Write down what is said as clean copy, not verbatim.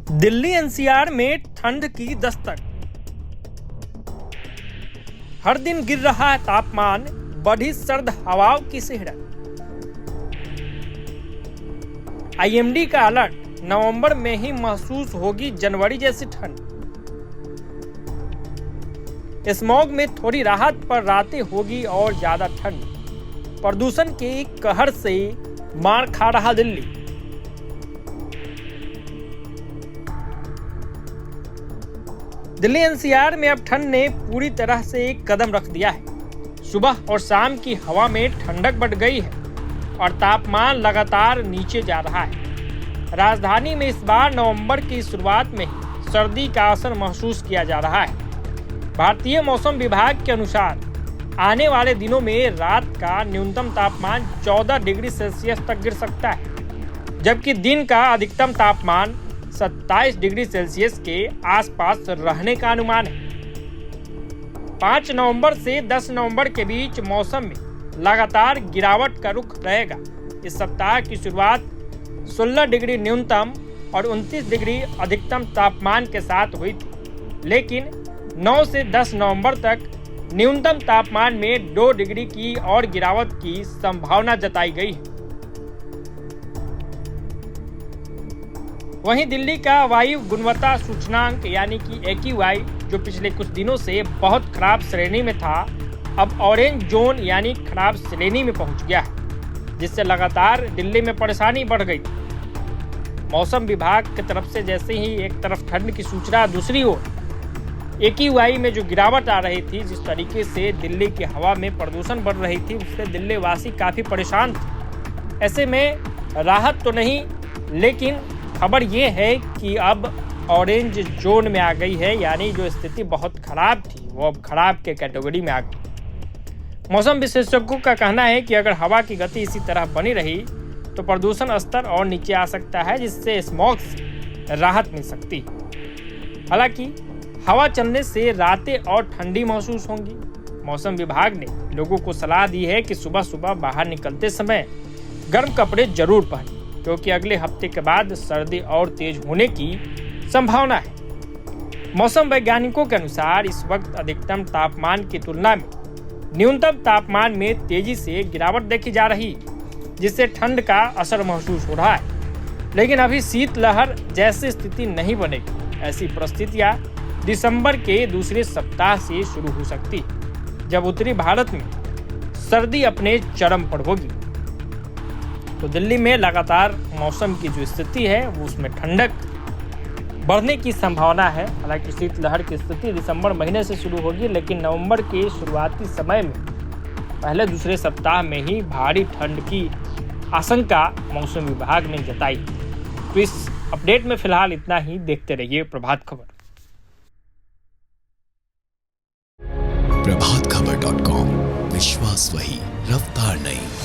Delhi NCR में ठंड की दस्तक। हर दिन गिर रहा है तापमान, बढ़ी सर्द हवाओं की सिहरन। आईएमडी का अलर्ट, नवंबर में ही महसूस होगी जनवरी जैसी ठंड। स्मॉग में थोड़ी राहत पर रातें होगी और ज्यादा ठंड। प्रदूषण के कहर से मार खा रहा दिल्ली। दिल्ली एनसीआर में अब ठंड ने पूरी तरह से एक कदम रख दिया है। सुबह और शाम की हवा में ठंडक बढ़ गई है और तापमान लगातार नीचे जा रहा है। राजधानी में इस बार नवंबर की शुरुआत में ही सर्दी का असर महसूस किया जा रहा है। भारतीय मौसम विभाग के अनुसार आने वाले दिनों में रात का न्यूनतम तापमान 14 डिग्री सेल्सियस तक गिर सकता है, जबकि दिन का अधिकतम तापमान 27 डिग्री सेल्सियस के आसपास रहने का अनुमान है। 5 नवंबर से 10 नवंबर के बीच मौसम में लगातार गिरावट का रुख रहेगा। इस सप्ताह की शुरुआत 16 डिग्री न्यूनतम और 29 डिग्री अधिकतम तापमान के साथ हुई थी, लेकिन 9 से 10 नवंबर तक न्यूनतम तापमान में 2 डिग्री की और गिरावट की संभावना जताई गई है। वहीं दिल्ली का वायु गुणवत्ता सूचकांक यानी कि AQI, जो पिछले कुछ दिनों से बहुत खराब श्रेणी में था, अब ऑरेंज जोन यानी खराब श्रेणी में पहुंच गया है, जिससे लगातार दिल्ली में परेशानी बढ़ गई। मौसम विभाग की तरफ से जैसे ही एक तरफ ठंड की सूचना, दूसरी ओर AQI में जो गिरावट आ रही थी, जिस तरीके से दिल्ली की हवा में प्रदूषण बढ़ रही थी, उससे दिल्ली वासी काफ़ी परेशान थे। ऐसे में राहत तो नहीं, लेकिन खबर ये है कि अब ऑरेंज जोन में आ गई है, यानी जो स्थिति बहुत खराब थी वो अब खराब के कैटेगरी में आ गई। मौसम विशेषज्ञों का कहना है कि अगर हवा की गति इसी तरह बनी रही तो प्रदूषण स्तर और नीचे आ सकता है, जिससे स्मॉग से राहत मिल सकती है। हालांकि हवा चलने से रातें और ठंडी महसूस होंगी। मौसम विभाग ने लोगों को सलाह दी है कि सुबह सुबह बाहर निकलते समय गर्म कपड़े जरूर पहनें, क्योंकि अगले हफ्ते के बाद सर्दी और तेज होने की संभावना है। मौसम वैज्ञानिकों के अनुसार इस वक्त अधिकतम तापमान की तुलना में न्यूनतम तापमान में तेजी से गिरावट देखी जा रही है, जिससे ठंड का असर महसूस हो रहा है। लेकिन अभी शीतलहर जैसी स्थिति नहीं बनेगी। ऐसी परिस्थितियां दिसंबर के दूसरे सप्ताह से शुरू हो सकती है, जब उत्तरी भारत में सर्दी अपने चरम पर होगी। तो दिल्ली में लगातार मौसम की जो स्थिति है वो उसमें ठंडक बढ़ने की संभावना है। हालांकि शीतलहर की स्थिति दिसंबर महीने से शुरू होगी, लेकिन नवंबर के शुरुआती समय में पहले दूसरे सप्ताह में ही भारी ठंड की आशंका मौसम विभाग ने जताई। तो इस अपडेट में फिलहाल इतना ही। देखते रहिए प्रभात खबर। प्रभातखबर.com, विश्वास वही, रफ्तार नहीं।